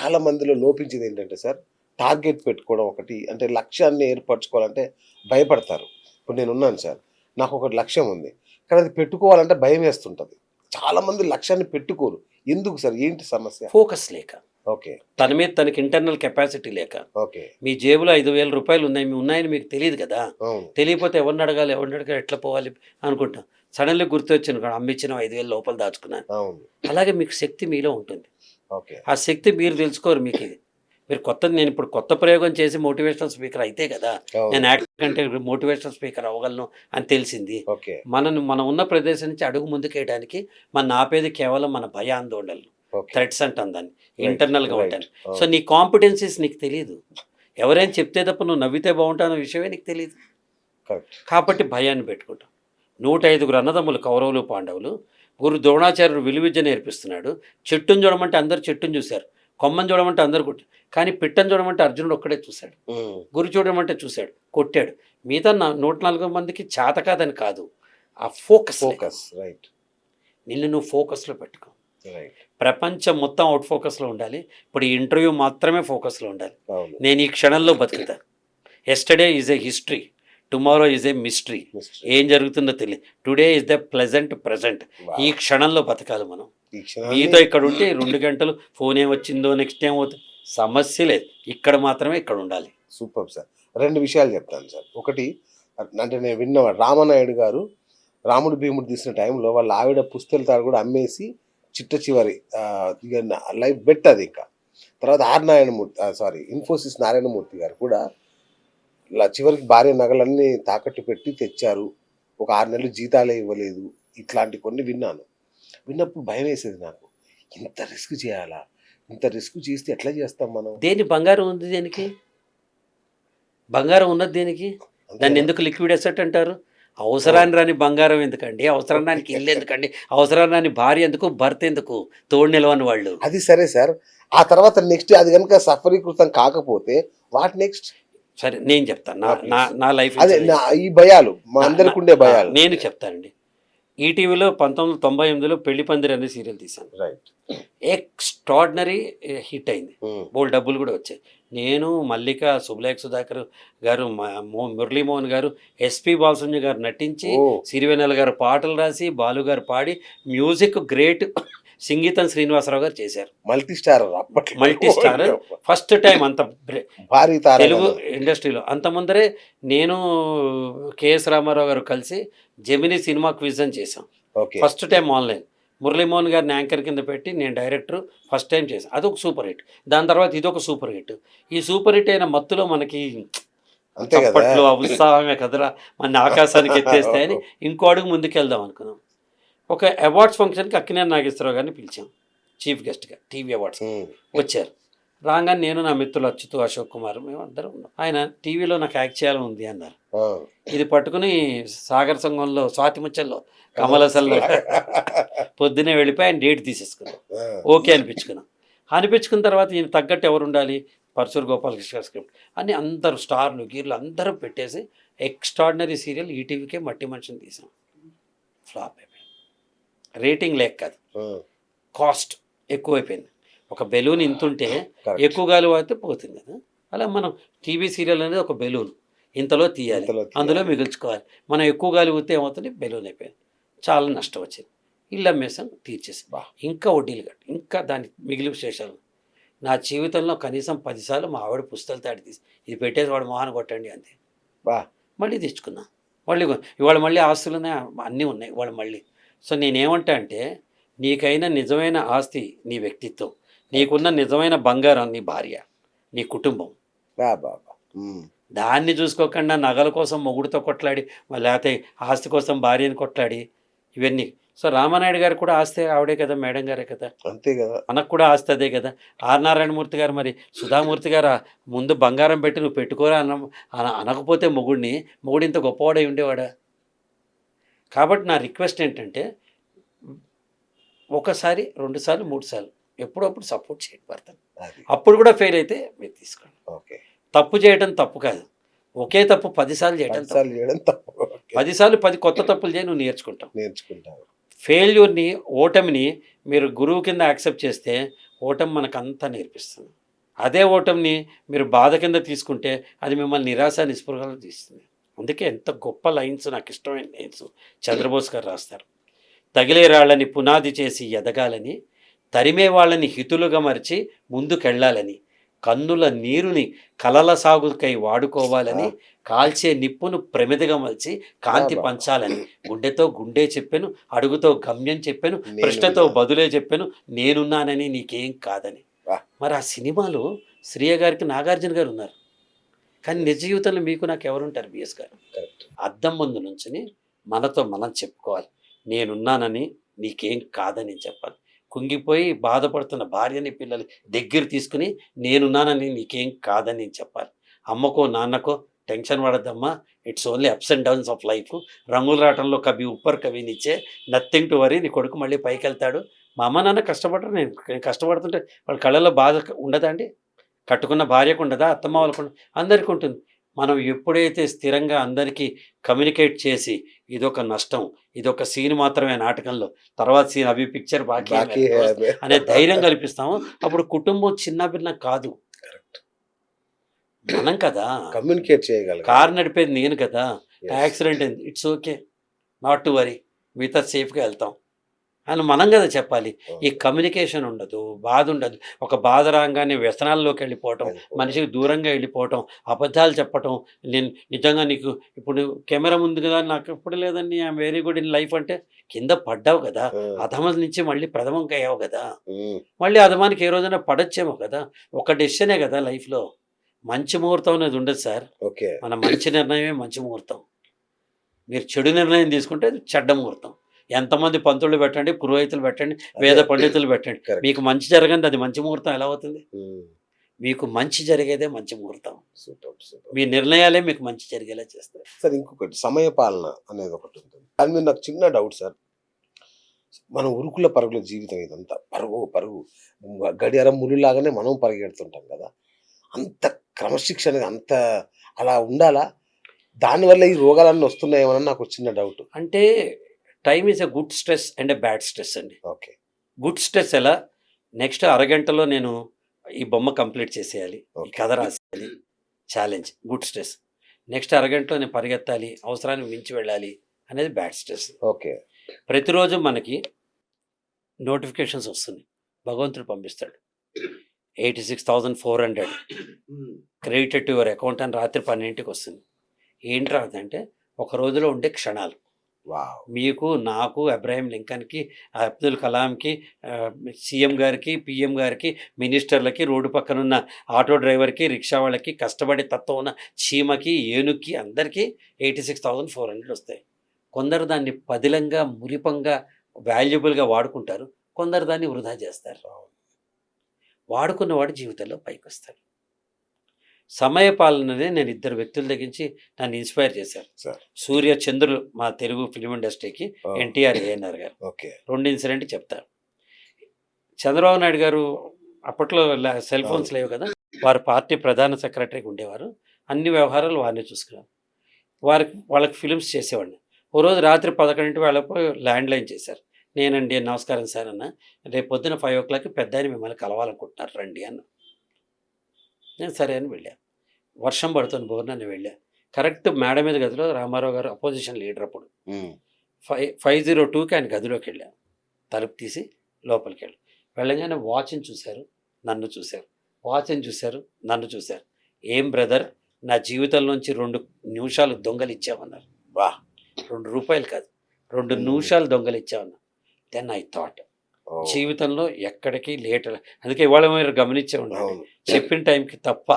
చాలా మందిలో లోపించేది ఏంటంటే సార్, టార్గెట్ పెట్టుకోవడం ఒకటి. అంటే లక్ష్యాన్ని ఏర్పరచుకోవాలంటే భయపడతారు. ఇప్పుడు నేనున్నాను సార్. నాకొక లక్ష్యం ఉంది. కానీ అది పెట్టుకోవాలంటే భయమేస్తుంటది. చాలామంది లక్ష్యాన్ని పెట్టుకోరు. ఎందుకు సార్? ఏంటి సమస్య? ఫోకస్ లేక, ఓకే. తన మీద తనకి ఇంటర్నల్ కెపాసిటీ లేక. ఓకే. మీ జేబులో 5,000 రూపాయలు ఉన్నాయని మీకు తెలియదు కదా. అవును. తెలియకపోతే ఎవరిని అడగాలి ఎట్లా పోవాలి అనుకుంటాం. సడన్లీ గుర్తొచ్చింది అమ్మిచ్చిన 5,000 లోపల దాచుకున్నాను. అవును. అలాగే మీకు శక్తి మీలో ఉంటుంది. ఓకే. ఆ శక్తి మీరు తెలుసుకోరు. మీకు ఇది మీరు నేను ఇప్పుడు కొత్త ప్రయోగం చేసి మోటివేషనల్ స్పీకర్ అయితే కదా నేను యాక్టర్ కంటే మోటివేషనల్ స్పీకర్ అవ్వగలను అని తెలిసింది. ఓకే. మనం ఉన్న ప్రదేశం నుంచి అడుగు ముందుకేయడానికి మన ఆపేది కేవలం మన భయాందోళనలు, థ్రెట్స్ అంటాం దాన్ని, ఇంటర్నల్గా ఉంటాను. సో నీ కాంపిటెన్సీస్ నీకు తెలియదు. ఎవరైనా చెప్తే తప్ప నువ్వు నవ్వితే బాగుంటావు విషయమే నీకు తెలియదు. కాబట్టి భయాన్ని పెట్టుకుంటాం. 105 అన్నదమ్ములు కౌరవులు పాండవులు. గురు ద్రోణాచార్యుడు విలువిద్య నేర్పిస్తున్నాడు. చెట్టును చూడమంటే అందరు చెట్టును చూశారు, కొమ్మని చూడమంటే అందరు కొట్టారు, కానీ పిట్టను చూడమంటే అర్జునుడు ఒక్కడే చూశాడు. గురు చూడమంటే చూశాడు, కొట్టాడు. మిగతా 104 మందికి చేత కాదని కాదు, ఆ ఫోకస్. రైట్. నిన్ను నువ్వు ఫోకస్లో పెట్టుకో. ప్రపంచం మొత్తం అవుట్ ఫోకస్లో ఉండాలి. ఇప్పుడు ఈ ఇంటర్వ్యూ మాత్రమే ఫోకస్లో ఉండాలి. నేను ఈ క్షణంలో బతుకుతా. Yesterday is a history, tomorrow is a mystery. ఏం జరుగుతుందో తెలియదు. Today is the pleasant present. ఈ క్షణంలో బతకాలి మనం. మీతో ఇక్కడ ఉంటే 2 గంటలు ఫోన్ ఏమొచ్చిందో నెక్స్ట్ ఏమవుతుంది సమస్య లేదు. ఇక్కడ మాత్రమే ఇక్కడ ఉండాలి. Super sir. 2 విషయాలు చెప్తాను సార్. ఒకటి అంటే నేను విన్నవాడు, రామనాయుడు గారు రాముడు భీముడు తీసిన టైంలో వాళ్ళ ఆవిడ పుస్తల తాడు కూడా అమ్మేసి చిట్ట చివరి లైఫ్ బెట్ అది. ఇంకా తర్వాత ఇన్ఫోసిస్ నారాయణమూర్తి గారు కూడా చివరికి భార్య నగలన్నీ తాకట్టు పెట్టి తెచ్చారు. ఒక 6 నెలలు జీతాలే ఇవ్వలేదు. ఇట్లాంటి కొన్ని విన్నాను. విన్నప్పుడు భయం వేసేది నాకు. ఇంత రిస్క్ చేయాలా? ఇంత రిస్క్ చేస్తే ఎట్లా చేస్తాం మనం? బంగారం ఉంది దేనికి? బంగారం ఉన్నది దేనికి? దాన్ని ఎందుకు లిక్విడ్ అసెట్ అంటారు? అవసరాన్ని రాని బంగారం ఎందుకండి? అవసరానికి ఇల్లు ఎందుకండి? అవసరాన్ని రాని భార్య ఎందుకు? భర్త ఎందుకు? తోడు నిలవని వాళ్ళు. అది సరే సార్. ఆ తర్వాత నెక్స్ట్ అది కనుక సఫలీకృతం కాకపోతే వాట్ నెక్స్ట్? సరే నేను చెప్తాను నా లైఫ్. అదే ఈ భయాలు మా అందరికి ఉండే భయాలు నేను చెప్తానండి. ఈటీవీలో 1998లో పెళ్లి పందిరి అనే సీరియల్ తీశాను. రైట్. ఎక్స్ట్రాడినరీ హిట్ అయింది. బోల్ డబ్బులు కూడా వచ్చాయి. నేను, మల్లిక, సుబ్లేఖ్ సుధాకర్ గారు, మురళీమోహన్ గారు, ఎస్పి బాలసుబ్రహ్మణ్యం గారు నటించి, సిరివెన్నెల గారు పాటలు రాసి, బాలు గారు పాడి, మ్యూజిక్ గ్రేట్ సంగీతం శ్రీనివాసరావు గారు చేశారు. మల్టీ స్టార్ ఫస్ట్ టైం అంత భారీ తెలుగు ఇండస్ట్రీలో. అంత ముందరే నేను కెఎస్ రామారావు గారు కలిసి జెమినీ సినిమా క్విజ్ అని చేశాం. First time online. మురళీమోహన్ గారిని యాంకర్ కింద పెట్టి నేను డైరెక్టర్ ఫస్ట్ టైం చేశాను. అదొక సూపర్ హిట్. దాని తర్వాత ఇదొక సూపర్ హిట్. ఈ సూపర్ హిట్ అయిన మత్తులో మనకి చప్పట్లు, ఉత్సాహమే కదరా మన ఆకాశానికి ఎత్తేస్తాయని ఇంకో అడుగు ముందుకెళ్దాం అనుకున్నాం. ఒక అవార్డ్స్ ఫంక్షన్కి అక్కినేని నాగేశ్వరరావు గారిని పిలిచాం చీఫ్ గెస్ట్గా. టీవీ అవార్డ్స్ వచ్చారు. రాగానే నేను, నా మిత్రులు అచ్యుతు, అశోక్ కుమార్, మేము అందరం ఉన్నాం. ఆయన టీవీలో నాకు యాక్ట్ చేయాలని ఉంది అన్నారు. ఇది పట్టుకుని సాగర్ సంఘంలో స్వాతి ముచ్చల్లో కమలసల్లో పొద్దునే వెళ్ళిపోయి ఆయన డేట్ తీసేసుకున్నాం. ఓకే అనిపించుకున్న తర్వాత ఈయన తగ్గట్టు ఎవరు ఉండాలి? పరశూరు గోపాలకృష్ణ స్క్రిప్ట్ అని అందరూ స్టార్లు గీర్లు అందరూ పెట్టేసి ఎక్స్ట్రాడినరీ సీరియల్ ఈటీవీకే మట్టి మనిషిని తీసాం. ఫ్లాప్ అయిపోయింది. రేటింగ్ లేక కాదు, కాస్ట్ ఎక్కువైపోయింది. ఒక బెలూన్ ఇంతుంటే ఎక్కువ గాలి అయితే పోతుంది కదా. అలా మనం టీవీ సీరియల్ అనేది ఒక బెలూన్, ఇంతలో తీయాలి, అందులో మిగుల్చుకోవాలి. మనం ఎక్కువ గాలి ఊతే ఏమవుతుంది? బెలూన్ అయిపోయింది. చాలా నష్టం వచ్చింది. ఇల్లు అమ్మేసాం, తీర్చేసి ఇంకా వడ్డీలు కట్టి ఇంకా దాన్ని మిగిలిపు చేశాను. నా జీవితంలో కనీసం 10 సార్లు మా ఆవిడ పుస్తకాలు తాడి తీసి ఇది పెట్టేసి వాడు మొహాన్ని కొట్టండి అంతే. మళ్ళీ తెచ్చుకున్నా. ఇవాళ మళ్ళీ ఆస్తులు ఉన్నాయి, అన్నీ ఉన్నాయి ఇవాళ మళ్ళీ. సో నేనేమంటా అంటే, నీకైనా నిజమైన ఆస్తి నీ వ్యక్తిత్వం, నీకున్న నిజమైన బంగారం నీ భార్య, నీ కుటుంబం. దాన్ని చూసుకోకుండా నగల కోసం మొగుడితో కొట్లాడి, లేకపోతే ఆస్తి కోసం భార్యని కొట్లాడి ఇవన్నీ. సో రామానాయుడు గారు కూడా ఆస్తి ఆవిడే కదా, మేడం గారే కదా, అంతే కదా. మనకు కూడా ఆస్తి అదే కదా. ఆర్ నారాయణమూర్తి గారు, మరి సుధామూర్తి గారు ముందు బంగారం పెట్టి నువ్వు పెట్టుకోరా అనకపోతే మొగుడు ఇంత గొప్పవాడై ఉండేవాడా? కాబట్టి నా రిక్వెస్ట్ ఏంటంటే, 1 సారి 2 సార్లు 3 సార్లు ఎప్పుడప్పుడు సపోర్ట్ చేయండి భర్తను. అప్పుడు కూడా ఫెయిల్ అయితే మీరు తీసుకోండి. తప్పు చేయడం తప్పు కాదు, ఒకే తప్పు 10 సార్లు చేయడం తప్పు. 10 సార్లు 10 కొత్త తప్పులు చేయి, నువ్వు నేర్చుకుంటావు. ఫెయిల్యూర్ని, ఓటమిని మీరు గురువు కింద యాక్సెప్ట్ చేస్తే ఓటమి మనకంతా నేర్పిస్తుంది. అదే ఓటమిని మీరు బాధ కింద తీసుకుంటే అది మిమ్మల్ని నిరాశ నిస్పృహలు తీస్తుంది. అందుకే ఎంత గొప్ప లైన్స్, నాకు ఇష్టమైన లైన్స్ చంద్రబోస్ గారు రాస్తారు. తగిలే రాళ్ళని పునాది చేసి ఎదగాలని, తరిమే వాళ్ళని హితులుగా మరిచి ముందుకెళ్ళాలని, కన్నుల నీరుని కలల సాగుకై వాడుకోవాలని, కాల్చే నిప్పును ప్రమిదగా మలిచి కాంతి పంచాలని, గుండెతో గుండె చెప్పెను, అడుగుతో గమ్యం చెప్పెను, ప్రశ్నతో బదులే చెప్పెను, నేనున్నానని నీకేం కాదని. మరి ఆ సినిమాలో శ్రీయ గారికి నాగార్జున గారు ఉన్నారు, కానీ నిజ జీవితంలో మీకు నాకు ఎవరుంటారు? బిఎస్ గారు. అద్దం ముందు నుంచుని మనతో మనం చెప్పుకోవాలి, నేనున్నానని నీకేం కాదని చెప్పాలి. కుంగిపోయి బాధపడుతున్న భార్యని పిల్లలు దగ్గర తీసుకుని నేనున్నానని నీకేం కాదని చెప్పాలి. అమ్మకో నాన్నకో టెన్షన్ పడద్దమ్మా, it's only ups and downs of life, రంగుల రాటంలో కవి ఉప్పర్ కవి నిచ్చే, నథింగ్ టు వరీ, నీ కొడుకు మళ్ళీ పైకి వెళ్తాడు. మా అమ్మ నాన్న కష్టపడరు, నేను కష్టపడుతుంటే వాళ్ళ కళ్ళల్లో బాధ ఉండదా అండి? కట్టుకున్న భార్యకు ఉండదా? అత్తమ్మ వాళ్ళకు అందరికీ ఉంటుంది. మనం ఎప్పుడైతే స్థిరంగా అందరికీ కమ్యూనికేట్ చేసి ఇదొక నష్టం, ఇదొక సీన్ మాత్రమే నాటకంలో, తర్వాత సీన్ అవి పిక్చర్ బాకీ అనే ధైర్యం కల్పిస్తాము, అప్పుడు కుటుంబం చిన్న భిన్న కాదు, మనం కదా కమ్యూనికేట్ చేయగలం. కారు నడిపేది నేను కదా, యాక్సిడెంట్ అయింది, it's okay, not to worry, మిగతా సేఫ్గా వెళ్తాం అని మనం కదా చెప్పాలి. ఈ కమ్యూనికేషన్ ఉండదు, బాధ ఉండదు. ఒక బాధ రాగానే వ్యసనాల్లోకి వెళ్ళిపోవటం, మనిషికి దూరంగా వెళ్ళిపోవటం, అబద్ధాలు చెప్పటం. నేను నిజంగా నీకు ఇప్పుడు కెమెరా ముందు కదా, నాకు ఎప్పుడు లేదండి I'm very good in life అంటే కింద పడ్డావు కదా, అధమం నుంచి మళ్ళీ ప్రథమంకి అయ్యావు కదా, మళ్ళీ అధమానికి ఏ రోజైనా పడొచ్చేమో కదా. ఒక డెసిషనే కదా లైఫ్లో. మంచి ముహూర్తం అనేది ఉండదు సార్. మన మంచి నిర్ణయమే మంచి ముహూర్తం. మీరు చెడు నిర్ణయం తీసుకుంటే చెడ్డ ముహూర్తం. ఎంతమంది పంతులు పెట్టండి, పురోహితులు పెట్టండి, వేద పండితులు పెట్టండి, మీకు మంచి జరగంది అది మంచి ముహూర్తం ఎలా అవుతుంది? మీకు మంచి జరిగేదే మంచి ముహూర్తం. మీ నిర్ణయాలే మీకు మంచి జరిగేలా చేస్తాయి. సార్ ఇంకొకటి సమయ పాలన అనేది ఒకటి ఉంటుంది. దాని మీద నాకు చిన్న డౌట్ సార్. మనం ఉరుకుల పరుగుల జీవితం ఇదంతా, పరుగు పరుగు, గడియారం ముళ్ళులాగానే మనం పరిగెడుతుంటాం కదా. అంత క్రమశిక్షణ అంత అలా ఉండాలా? దానివల్ల ఈ రోగాలన్నీ వస్తున్నాయేమని నాకు చిన్న డౌట్. అంటే time is a good stress and a bad stress అండి. ఓకే. గుడ్ స్ట్రెస్ ఎలా? నెక్స్ట్ అరగంటలో నేను ఈ బొమ్మ కంప్లీట్ చేసేయాలి, ఈ కథ రాసేయాలి, ఛాలెంజ్, గుడ్ స్ట్రెస్. నెక్స్ట్ అరగంటలో నేను పరిగెత్తాలి, అవసరానికి మించి వెళ్ళాలి అనేది బ్యాడ్ స్ట్రెస్. ఓకే. ప్రతిరోజు మనకి నోటిఫికేషన్స్ వస్తుంది, భగవంతుడు పంపిస్తాడు, 86,400 క్రెడిటెడ్ టు యువర్ అకౌంట్ అని రాత్రి 12ంటికి వస్తుంది. ఏంటి రాదంటే ఒక రోజులో ఉండే క్షణాలు. మీకు, నాకు, అబ్రాహిం లింకన్కి, అబ్దుల్ కలాంకి, సీఎం గారికి, పిఎం గారికి, మినిస్టర్లకి, రోడ్డు పక్కన ఉన్న ఆటో డ్రైవర్కి, రిక్షా వాళ్ళకి, కష్టపడే తత్వం ఉన్న చీమకి, ఏనుక్కి, అందరికీ 86,400 వస్తాయి. కొందరు దాన్ని పదిలంగా, మురిపంగా, వాల్యుబుల్గా వాడుకుంటారు, కొందరు దాన్ని వృధా చేస్తారు. వాడుకున్నవాడు జీవితంలో పైకి వస్తాడు. సమయ పాలననే నేను ఇద్దరు వ్యక్తులు తగ్గించి నన్ను ఇన్స్పైర్ చేశారు. సూర్య చంద్రులు మా తెలుగు ఫిలిం ఇండస్ట్రీకి, ఎన్టీఆర్, ఏఎన్ఆర్ గారు. రెండు ఇన్సిడెంట్ చెప్తారు. చంద్రబాబు నాయుడు గారు అప్పట్లో సెల్ ఫోన్స్ లేవు కదా, వారు పార్టీ ప్రధాన సెక్రటరీగా ఉండేవారు, అన్ని వ్యవహారాలు వారిని చూసుకున్నారు. వాళ్ళకి ఫిలిమ్స్ చేసేవాడిని. ఓ రోజు రాత్రి 11 వేళకు ల్యాండ్ లైన్ చేశారు. నేనండి, నమస్కారం సార్ అన్న, రేపు పొద్దున 5 o'clock పెద్ద ఆయన మిమ్మల్ని కలవాలనుకుంటున్నారు, రండి అన్న. నేను సరే అని వెళ్ళాను. వర్షం పడుతుంది, బోర్నని వెళ్ళాను. కరెక్ట్ మేడ మీద గదిలో రామారావు గారు అపోజిషన్ లీడర్ అప్పుడు. 502కి ఆయన గదిలోకి వెళ్ళాను. తలుపు తీసి లోపలికి వెళ్ళగానే వాచ్ని చూశారు, నన్ను చూశారు, వాచ్ని చూశారు, నన్ను చూశారు. ఏం బ్రదర్, నా జీవితంలోంచి 2 నిమిషాలు దొంగలు ఇచ్చామన్నారు. 2 రూపాయలు కాదు, 2 నిమిషాలు దొంగలు ఇచ్చామన్నారు. దెన్ ఐ థాట్, జీవితంలో ఎక్కడికి లేట్. అందుకే ఇవాళ మీరు గమనించే ఉండాలి, చెప్పిన టైంకి తప్ప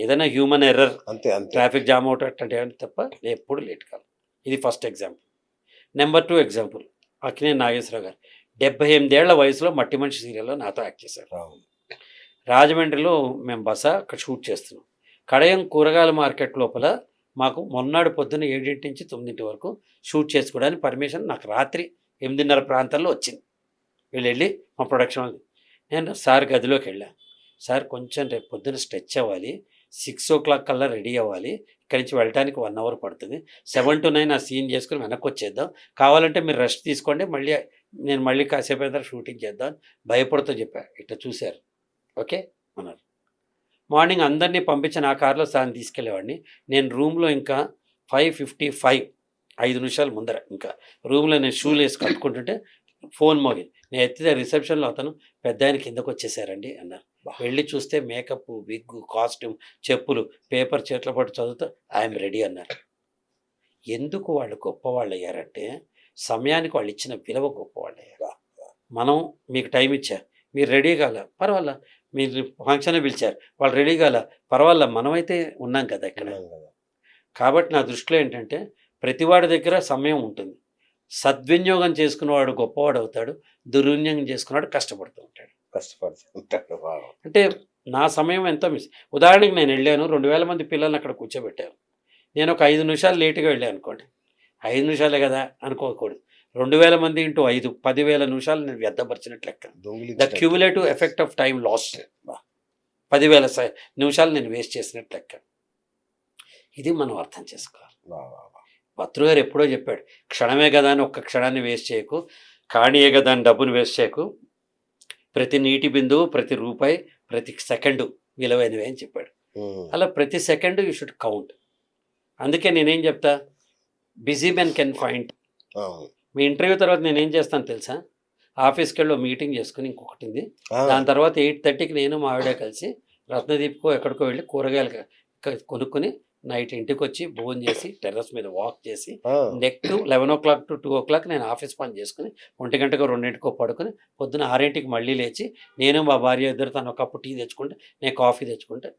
ఏదైనా హ్యూమన్ ఎర్రర్, ట్రాఫిక్ జామ్ అవటం అట్లాంటి ఏమైనా తప్ప ఎప్పుడు లేట్ కాదు. ఇది first example. Number 2 example, Akkineni Nageswararao garu 78 ఏళ్ల వయసులో మట్టి మనిషి సీరియల్లో నాతో యాక్ట్ చేశారు. రాజమండ్రిలో మేము అక్కడ షూట్ చేస్తున్నాం. కడయం కూరగాయల మార్కెట్ లోపల మాకు మొన్నాడు పొద్దున్న 7 నుంచి 9 వరకు షూట్ చేసుకోవడానికి పర్మిషన్ నాకు రాత్రి 8:30 ప్రాంతాల్లో వచ్చింది. వీళ్ళు వెళ్ళి మా ప్రొడక్షన్ వాళ్ళు, నేను సార్ గదిలోకి వెళ్ళాను. సార్ కొంచెం రేపు పొద్దున్న స్ట్రెచ్ అవ్వాలి, 6 o'clock కల్లా రెడీ అవ్వాలి, ఇక్కడి నుంచి వెళ్ళడానికి 1 hour పడుతుంది, 7 to 9 ఆ సీన్ చేసుకుని వెనక్కి వచ్చేద్దాం, కావాలంటే మీరు రెస్ట్ తీసుకోండి, మళ్ళీ నేను మళ్ళీ కాసేపు అయితే షూటింగ్ చేద్దాం భయపడుతూ చెప్పా. ఇట్లా చూశారు, ఓకే అన్నారు. మార్నింగ్ అందరినీ పంపించి నా కార్లో సార్ని తీసుకెళ్ళేవాడిని. నేను రూమ్లో ఇంకా 5:55 5 నిమిషాల ముందర ఇంకా రూమ్లో నేను షూలు వేసి కట్టుకుంటుంటే ఫోన్ మోగింది. నేను ఎత్తితే రిసెప్షన్లో అతను పెద్ద ఆయన కిందకు వచ్చేసారండి అన్నారు. వెళ్ళి చూస్తే మేకప్, విగ్గు, కాస్ట్యూమ్, చెప్పులు, పేపర్ చేతిలో పట్టు చదువుతూ ఐఎమ్ రెడీ అన్నారు. ఎందుకు వాళ్ళు గొప్పవాళ్ళు అయ్యారంటే సమయానికి వాళ్ళు ఇచ్చిన విలువ గొప్పవాళ్ళు అయ్యారు. మనం మీకు టైం ఇచ్చా, మీరు రెడీ కాల పర్వాలా, మీరు ఫంక్షన్ పిలిచారు వాళ్ళు రెడీ కాల పర్వాలా, మనమైతే ఉన్నాం కదా ఇక్కడ. కాబట్టి నా దృష్టిలో ఏంటంటే ప్రతివాడి దగ్గర సమయం ఉంటుంది. సద్వినియోగం చేసుకున్నవాడు గొప్పవాడు అవుతాడు, దుర్వినియోగం చేసుకున్నవాడు కష్టపడుతూ ఉంటాడు. అంటే నా సమయం ఎంతో ఉదాహరణకి నేను వెళ్ళాను, 2000 మంది పిల్లల్ని అక్కడ కూర్చోబెట్టాను. నేను ఒక 5 నిమిషాలు లేటుగా వెళ్ళాను అనుకోండి, 5 నిమిషాలే కదా అనుకోకూడదు. 2000 మంది ఇంటూ 5 10,000 నిమిషాలు నేను వ్యర్థపరిచినట్లు లెక్క. The cumulative effect of time loss 10,000 నిమిషాలు నేను వేస్ట్ చేసినట్లు లెక్క. ఇది మనం అర్థం చేసుకోవాలి. పత్రు గారు ఎప్పుడో చెప్పాడు, క్షణమే కదా అని ఒక్క క్షణాన్ని వేస్ట్ చేయకు, కాణియే కదా అని డబ్బును వేస్ట్ చేయకు, ప్రతి నీటి బిందువు, ప్రతి రూపాయి, ప్రతి సెకండు విలువైనవే అని చెప్పాడు. అలా ప్రతి సెకండు యూ షుడ్ కౌంట్. అందుకే నేనేం చెప్తా, busy men can find. Me interview తర్వాత నేనేం చేస్తాను తెలుసా, ఆఫీస్కి వెళ్ళి మీటింగ్ చేసుకుని ఇంకొకటి ఉంది, దాని తర్వాత 8:30కి నేను మా ఆవిడ కలిసి రత్నదీప్కో ఎక్కడికో వెళ్ళి కూరగాయలు కొనుక్కొని నైట్ ఇంటికి వచ్చి భోజనం చేసి టెర్రస్ మీద వాక్ చేసి నెక్స్ట్ 11 o'clock to 2 o'clock నేను ఆఫీస్ పని చేసుకుని 1 గంటకో 2 పడుకొని పొద్దున 6కి మళ్ళీ లేచి నేను మా భార్య ఇద్దరు తను ఒక కప్పు టీ తెచ్చుకుంటే నేను కాఫీ తెచ్చుకుంటే.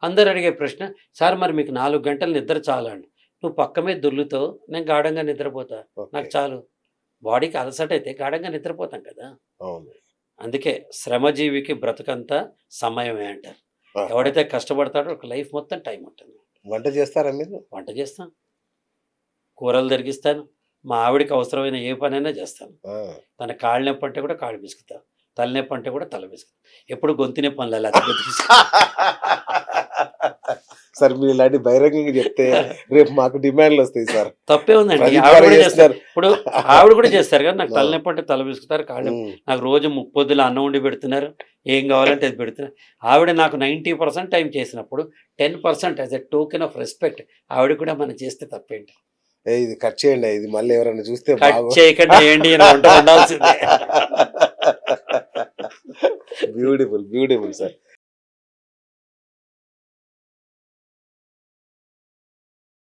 అందరు అడిగే ప్రశ్న, సార్ మరి మీకు 4 గంటలు నిద్ర చాలండి, నువ్వు పక్క మీద దొర్లుతో నేను గాఢంగా నిద్రపోతా, నాకు చాలు. బాడీకి అలసట అయితే గాఢంగా నిద్రపోతాం కదా. అందుకే శ్రమజీవికి బ్రతుకంతా సమయమే అంటారు. ఎవడైతే కష్టపడతాడో ఒక లైఫ్ మొత్తం టైం ఉంటుంది. వంట చేస్తారా మీరు? వంట చేస్తాను, కూరలు తరిగిస్తాను, మా ఆవిడకి అవసరమైన ఏ పనైనా చేస్తాను. తన కాళ్ళ నొప్పి అంటే కూడా కాళ్ళు పిసుకుతాను, తలనొప్పి అంటే కూడా తల పిసుకుతాను. ఎప్పుడు గొంతు నొప్పి అనలే. సార్ మీరు ఇలాంటి బహిరంగంగా చెప్తే రేపు మాకు డిమాండ్లు వస్తాయి సార్. తప్పే ఉందండి, ఆవిడ కూడా చేస్తారు. ఇప్పుడు ఆవిడ కూడా చేస్తారు కదా, నాకు తలనొప్పి అంటే తల పిసుకుతారు, కాళ్ళు. నాకు రోజు 30 పొద్దులు అన్నం వండి పెడుతున్నారు, ఏం కావాలంటే అది పెడుతున్నారు. ఆవిడ నాకు 90% టైం చేసినప్పుడు 10% as a token of respect ఆవిడ కూడా మనం చేస్తే తప్పేంటి. ఇది కట్ చేయండి, ఇది మళ్ళీ ఎవరైనా చూస్తే కట్ చేయకుండా ఏంటి ఉండాల్సిందే. Beautiful beautiful sir.